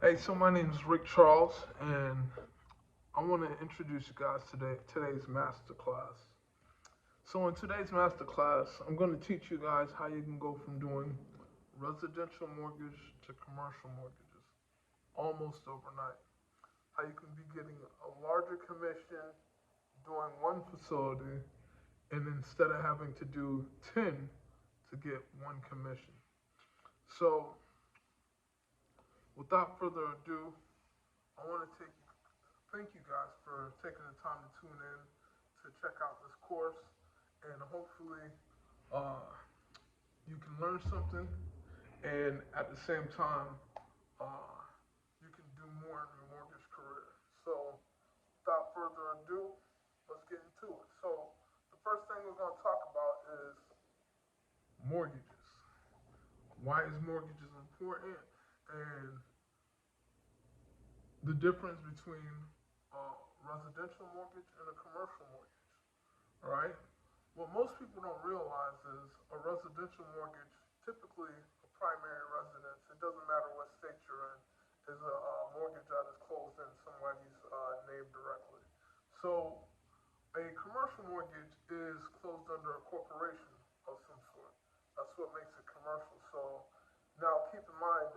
Hey, so my name is Rick Charles, and I want to introduce you guys to today's masterclass. So in today's masterclass, I'm going to teach you guys how you can go from doing residential mortgage to commercial mortgages almost overnight. How you can be getting a larger commission doing one facility, and instead of having to do 10 to get one commission. So without further ado, I want to thank you guys for taking the time to tune in to check out this course, and hopefully uh, you can learn something, and at the same time uh, you can do more in your mortgage career. So without further ado, let's get into it. So the first thing we're going to talk about is mortgages. Why is mortgages important, and the difference between a residential mortgage and a commercial mortgage. All right. What most people don't realize is a residential mortgage, typically a primary residence, it doesn't matter what state you're in, is a mortgage that is closed in somebody's name directly. So a commercial mortgage is closed under a corporation of some sort. That's what makes it commercial. So now keep in mind,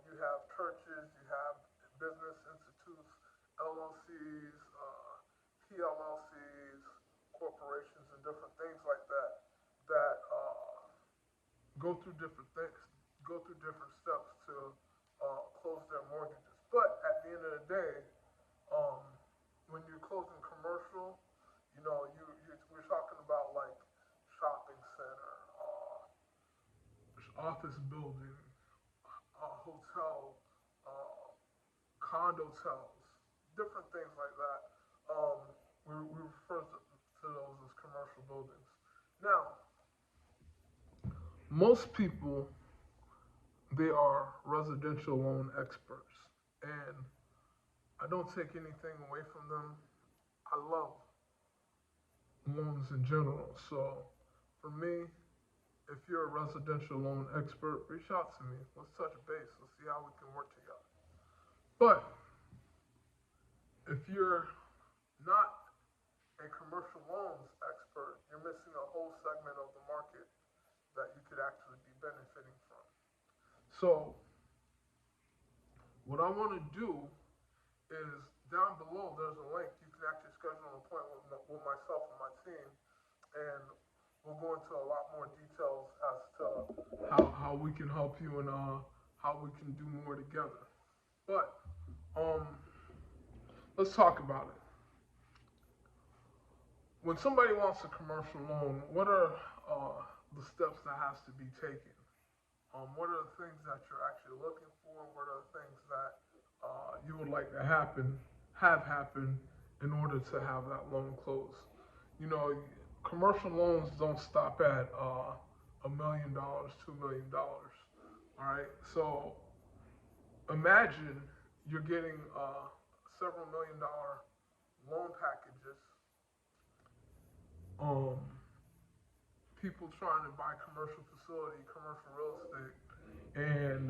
you have churches, you have business institutes, LLCs, PLLCs, corporations, and different things like that that go through different things, go through different steps to close their mortgages. But at the end of the day, um, when you're closing commercial, we're talking about like shopping center, office building, hotel, uh, condo towns, different things like that. Um, we refer to those as commercial buildings. Now, most people, they are residential loan experts, and I don't take anything away from them. I love loans in general. So for me, if you're a residential loan expert, reach out to me. Let's touch base. Let's see how we can work together. But if you're not a commercial loans expert, you're missing a whole segment of the market that you could actually be benefiting from. So what I want to do is down below there's a link. You can actually schedule an appointment with myself and my team, and we'll go into a lot more details as to how we can help you and how we can do more together. But um, let's talk about it. When somebody wants a commercial loan, what are the steps that has to be taken? What are the things that you're actually looking for? What are the things that you would like to have happen in order to have that loan closed? You know, commercial loans don't stop at $1 million, $2 million. All right, so imagine you're getting several $1 million loan packages. Um, People trying to buy commercial facility, commercial real estate, and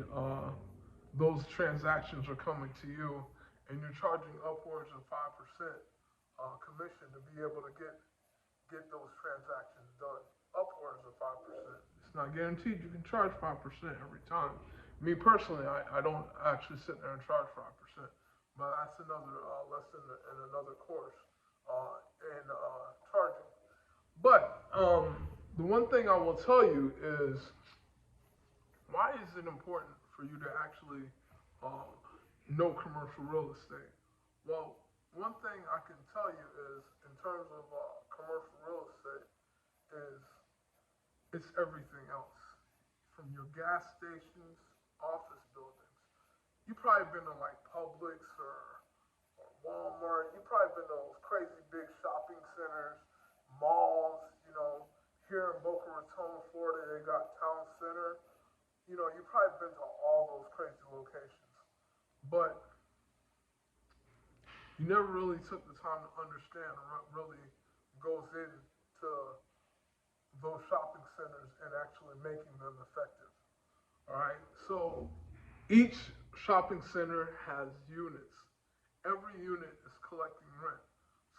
those transactions are coming to you, and you're charging upwards of 5% commission to be able to get those transactions done. Upwards of 5%. It's not guaranteed you can charge 5% every time. Me personally, I don't actually sit there and charge 5%, but that's another lesson in another course in charging. But the one thing I will tell you is, why is it important for you to actually uh, know commercial real estate? Well, one thing I can tell you is, in terms of commercial real estate, is it's everything else. From your gas stations, office buildings. You probably been to like Publix or Walmart. You probably been to those crazy big shopping centers, malls. Here in Boca Raton, Florida, they got Town Center. You probably been to all those crazy locations, but you never really took the time to understand what really goes into those shopping centers and actually making them effective. All right, so each shopping center has units. Every unit is collecting rent.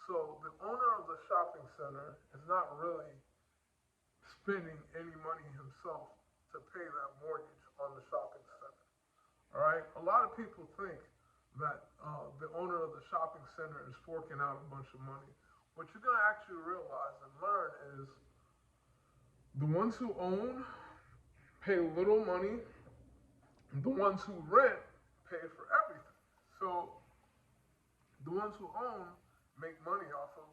So the owner of the shopping center is not really spending any money himself to pay that mortgage on the shopping center. All right. A lot of people think that the owner of the shopping center is forking out a bunch of money. What you're going to actually realize and learn is the ones who own pay little money, the ones who rent pay for everything. So the ones who own make money off of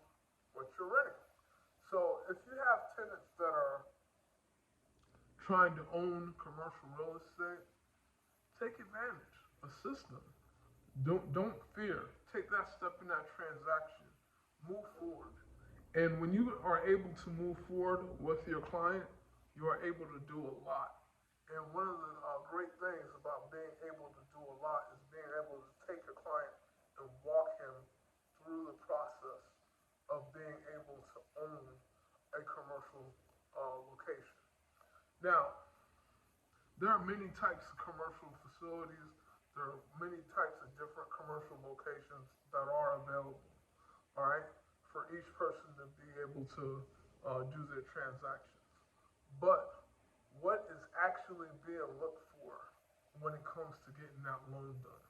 what you're renting. So if you have tenants that are trying to own commercial real estate, take advantage, assist them. Don't fear. Take that step in that transaction. Move forward. And when you are able to move forward with your client, you are able to do a lot. And one of the great things about being able to do a lot is being able to take a client and walk him through the process of being able to own a commercial location. Now, there are many types of commercial facilities. There are many types of different commercial locations that are available. All right, for each person to be able to do their transactions. But what is actually being looked for when it comes to getting that loan done?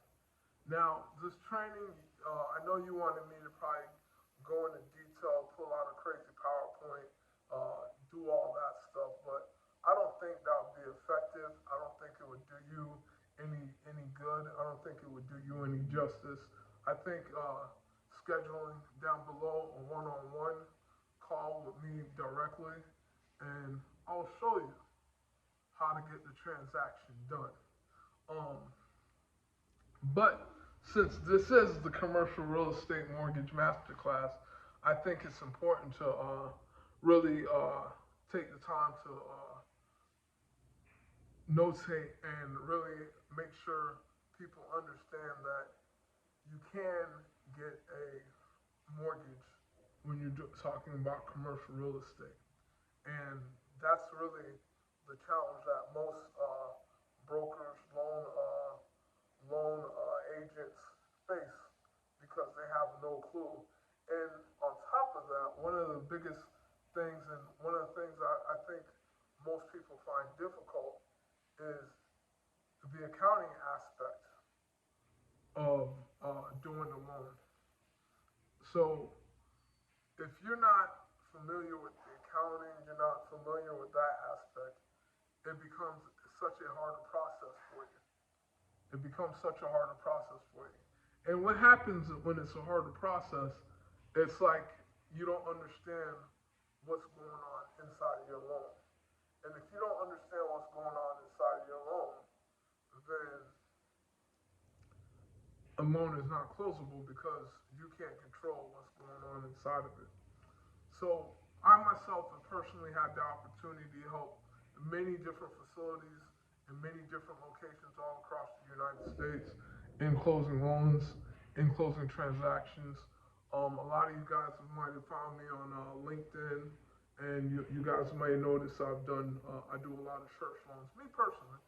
Now, this training, I know you wanted me to probably go into detail, pull out a crazy PowerPoint, do all that stuff, but I don't think that would be effective. I don't think it would do you any good. I don't think it would do you any justice. I think scheduling down below a one-on-one call with me directly, and I'll show you how to get the transaction done. Um, but since this is the commercial real estate mortgage masterclass, I think it's important to really take the time to notate and really make sure people understand that you can get a mortgage when you're talking about commercial real estate. And that's really the challenge that most brokers, loan agents face because they have no clue. And on top of that, one of the biggest things, and one of the things I think most people find difficult, is the accounting aspect of doing a loan. So if you're not familiar with the accounting, you're not familiar with that aspect, it becomes such a harder process for you. It becomes such a harder process for you. And what happens when it's a harder process, it's like you don't understand what's going on inside of your loan. And if you don't understand what's going on inside of your loan, then a loan is not closable because you can't control what's going on inside of it. So I myself have personally had the opportunity to help many different facilities in many different locations all across the United States in closing loans, in closing transactions. A lot of you guys might have found me on LinkedIn, and you guys may notice I do a lot of church loans, me personally,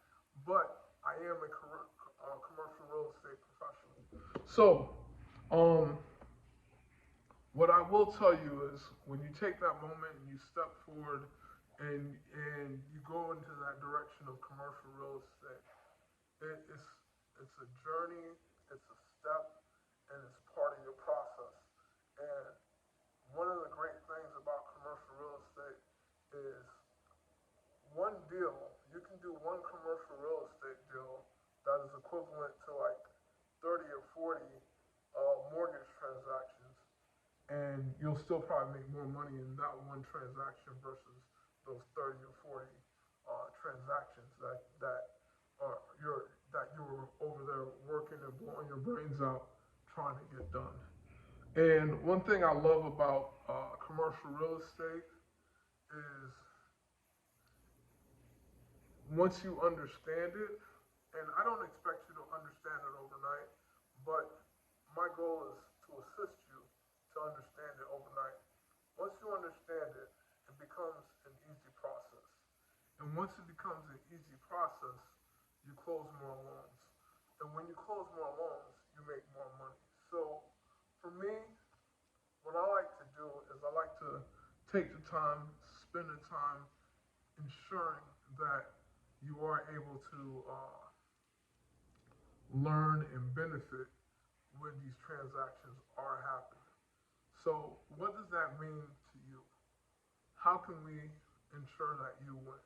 but I am a commercial real estate professional. So, what I will tell you is when you take that moment and you step forward and you go into that direction of commercial real estate, it's a journey, it's a step, and it's part of your process. And one of the great things about commercial real estate is one deal, you can do one commercial real estate deal that is equivalent to like 30 or 40 mortgage transactions, and you'll still probably make more money in that one transaction versus those 30 or 40 transactions that you were over there working and blowing your brains out trying to get done. And one thing I love about commercial real estate is once you understand it, and I don't expect you to understand it overnight, but my goal is to assist you to understand it overnight. Once you understand it, it becomes an easy process. And once it becomes an easy process, you close more loans. And when you close more loans, you make more money. So for me, what I like to do is I like to take the time, spend the time ensuring that you are able to learn and benefit when these transactions are happening. So, what does that mean to you? How can we ensure that you win?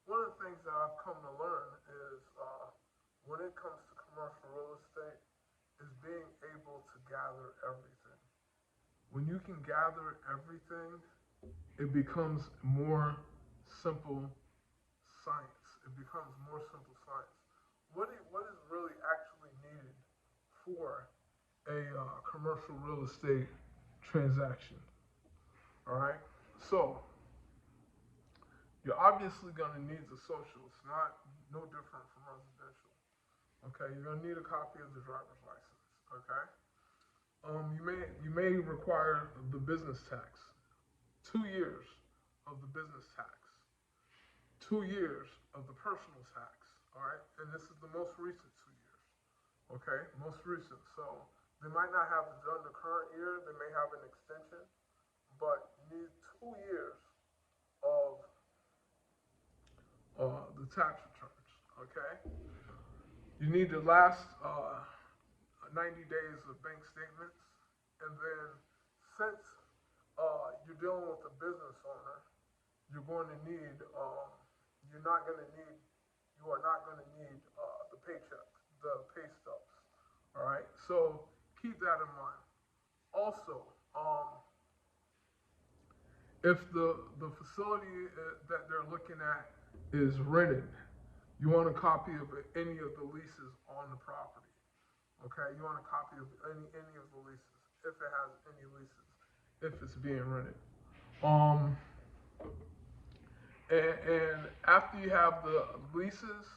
One of the things that I've come to learn is when it comes to commercial real estate, is being able to gather everything. When you can gather everything, it becomes more simple science. It becomes more simple science. What is really actually needed for a commercial real estate transaction? All right. So you're obviously going to need the social. It's not no different from residential. Okay. You're going to need a copy of the driver's license. Okay. You may require the business tax, 2 years of the business tax, 2 years of the personal tax. All right, and this is the most recent 2 years. Okay, most recent. So they might not have done the current year. They may have an extension, but you need 2 years of the tax returns. Okay, you need the last 90 days of bank statements, and then since you're dealing with a business owner, you're going to need you're not going to need you are not going to need the paycheck, the pay stubs. All right, so keep that in mind. Also, if the facility that they're looking at is rented, you want a copy of any of the leases on the property. Okay, you want a copy of any of the leases if it has any leases if it's being rented. Um, and after you have the leases,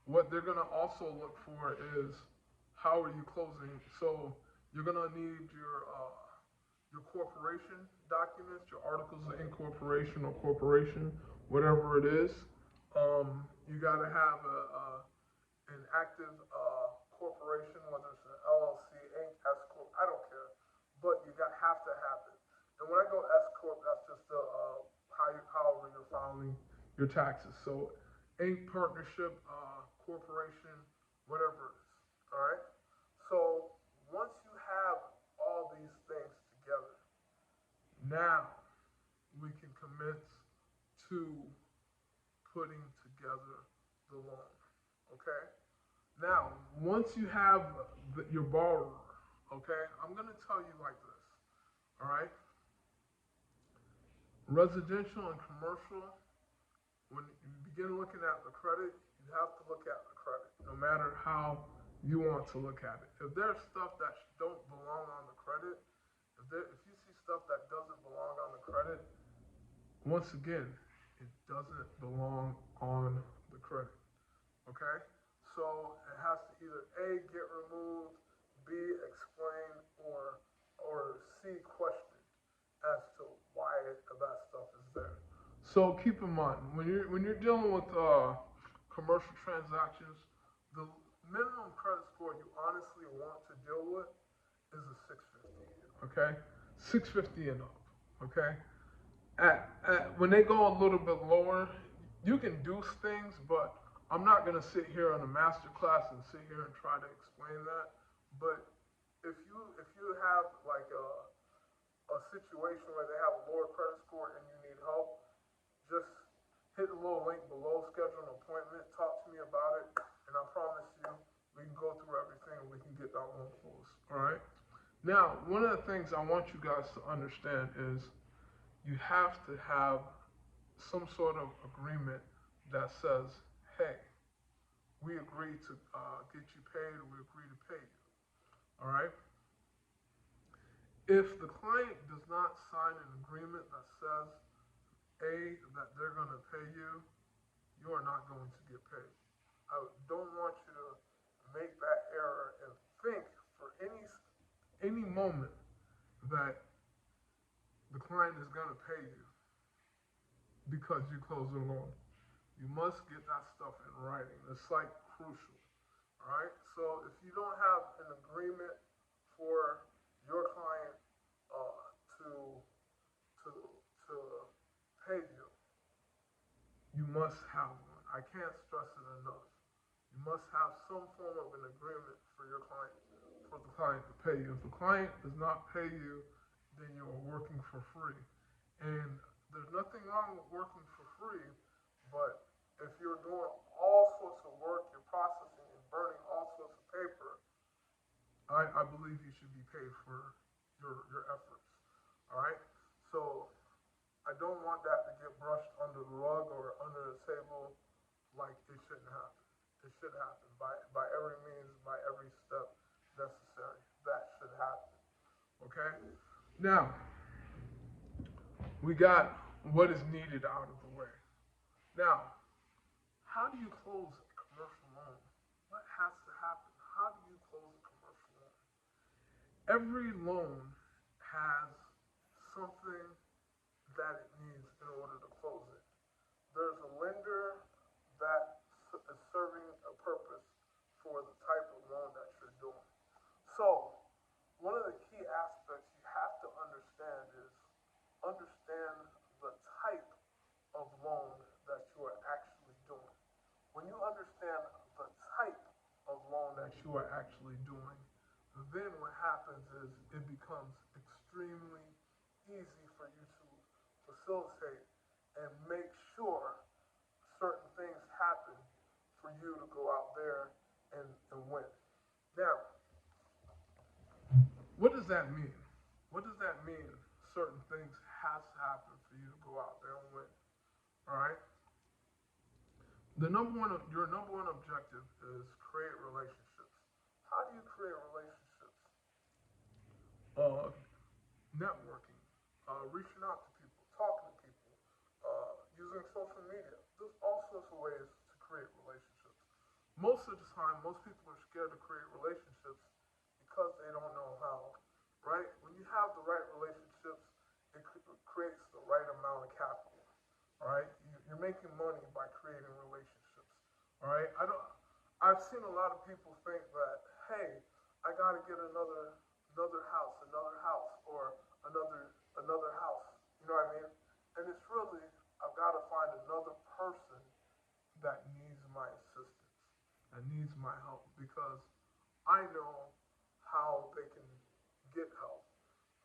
what they're gonna also look for is how are you closing. So you're gonna need your corporation documents, your articles of incorporation or corporation, whatever it is. You gotta have an active corporation, whether it's an LLC, Inc., S corp, I don't care, but you have to have it. And when I go S corp, that's just however you're filing your taxes. So, Inc., partnership, corporation, whatever it is. All right. So once you have all these things together, now we can commence to putting together the loan. Okay. Now, once you have your borrower, okay, I'm going to tell you like this, all right? Residential and commercial, when you begin looking at the credit, you have to look at the credit, no matter how you want to look at it. If there's stuff that don't belong on the credit, if you see stuff that doesn't belong on the credit, once again, it doesn't belong on the credit, okay? So it has to either A, get removed, B, explained, or C, questioned as to why that stuff is there. So keep in mind when you're dealing with commercial transactions, the minimum credit score you honestly want to deal with is a 650. Okay, 650 and up. Okay, when they go a little bit lower, you can do things, but I'm not going to sit here on a master class and sit here and try to explain that. But if you have like a situation where they have a lower credit score and you need help, just hit the little link below, schedule an appointment, talk to me about it, and I promise you we can go through everything and we can get that loan closed. All right. Now, one of the things I want you guys to understand is you have to have some sort of agreement that says, hey, we agree to get you paid, we agree to pay you. All right? If the client does not sign an agreement that says, A, that they're going to pay you, you are not going to get paid. I don't want you to make that error and think for any moment that the client is going to pay you because you close the loan. You must get that stuff in writing. It's like crucial. All right. So if you don't have an agreement for your client to to to pay you, you must have one. I can't stress it enough. You must have some form of an agreement for your client, for the client to pay you. If the client does not pay you, then you're working for free. And there's nothing wrong with working for free, but if you're doing all sorts of work, you're processing and burning all sorts of paper, I believe you should be paid for your efforts. All right? So I don't want that to get brushed under the rug or under the table like it shouldn't happen. It should happen by every means, by every step necessary. That should happen. Okay? Now, we got what is needed out of the way. Now, how do you close a commercial loan? What has to happen? How do you close a commercial loan? Every loan has something that it needs in order to close it. There's a lender that is serving a purpose for the type of loan that you're doing. So, one of the key aspects you have to understand is understand the type of loan that you are actually doing. When you understand the type of loan that you are actually doing, then what happens is it becomes extremely easy for you to facilitate and make sure certain things happen for you to go out there and win. Now, what does that mean? What does that mean? Certain things has to happen for you to go out there and win. All right. Your number one objective is create relationships. How do you create relationships? Uh, Networking, reaching out to people, talking to people, using social media. There's all sorts of ways to create relationships. Most of the time, most people are scared to create relationships because they don't know how. Right? When you have the right relationships, it creates the right amount of capital. All right? You're making money by creating relationships. All right? I've seen a lot of people think that, hey, I got to get another house, or another house. You know what I mean? And it's really, I've got to find another person that needs my assistance, that needs my help, because I know how they can get help.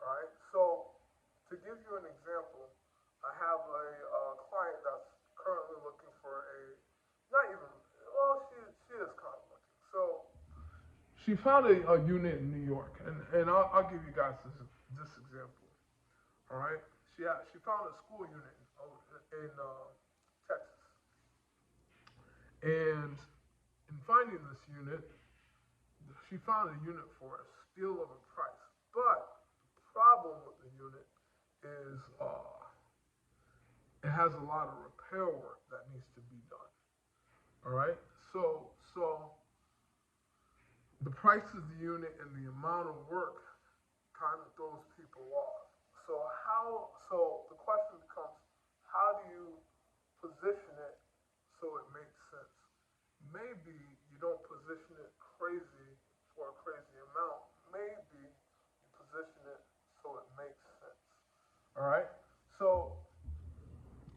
All right. So to give you an example, I have a client that's currently looking for not even, well, she is kind of looking. So she found a unit in New York, and I'll give you guys this example. All right. She found a school unit in Texas, and in finding this unit, she found a unit for a steal of a price. But the problem with the unit is it has a lot of repair work that needs to be done. All right. So the price of the unit and the amount of work kind of throws people off. So the question becomes, how do you position it so it makes sense? Maybe you don't position it crazy for a crazy amount. Maybe you position it so it makes sense. All right. So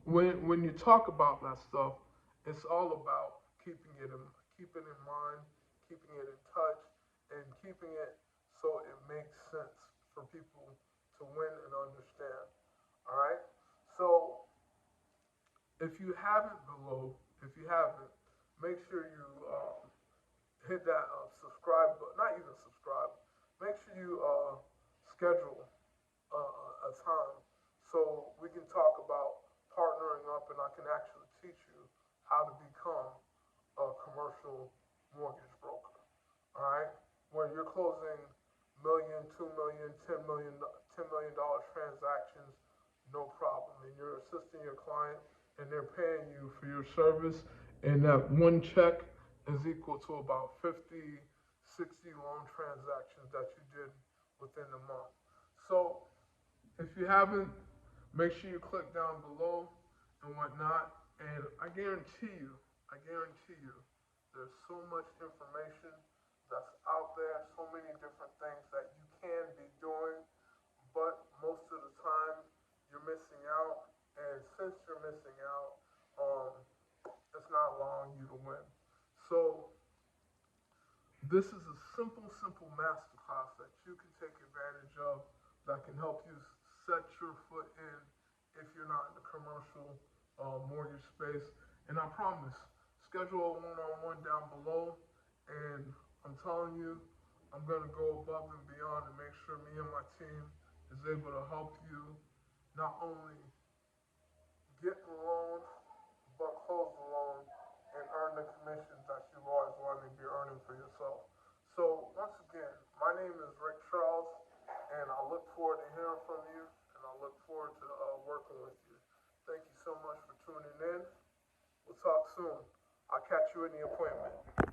when you talk about that stuff, it's all about keeping in mind, keeping it in touch, and keeping it so it makes sense for people to win and understand. All right. So if you haven't, make sure you hit that subscribe button. Not even subscribe. Make sure you schedule a time so we can talk about partnering up, and I can actually teach you how to become a commercial mortgage broker. All right, where you're closing million, 2 million, $10 million transactions, no problem, and you're assisting your client, and they're paying you for your service, and that one check is equal to about 50, 60 loan transactions that you did within the month. So if you haven't, make sure you click down below and whatnot. And I guarantee you, there's so much information that's out there, so many different things that you can be doing, but most of the time you're missing out. And since you're missing out, um, it's not allowing you to win. So this is a simple masterclass that you can take advantage of that can help you set your foot in if you're not in the commercial mortgage space. And I promise, schedule a one-on-one down below, and I'm telling you, I'm gonna go above and beyond and make sure me and my team is able to help you not only get the loan, but close the loan and earn the commissions that you've always wanted to be earning for yourself. So once again, my name is Rick Charles, and I look forward to hearing from you, and I look forward to working with you. Thank you so much for tuning in. We'll talk soon. I'll catch you in the appointment.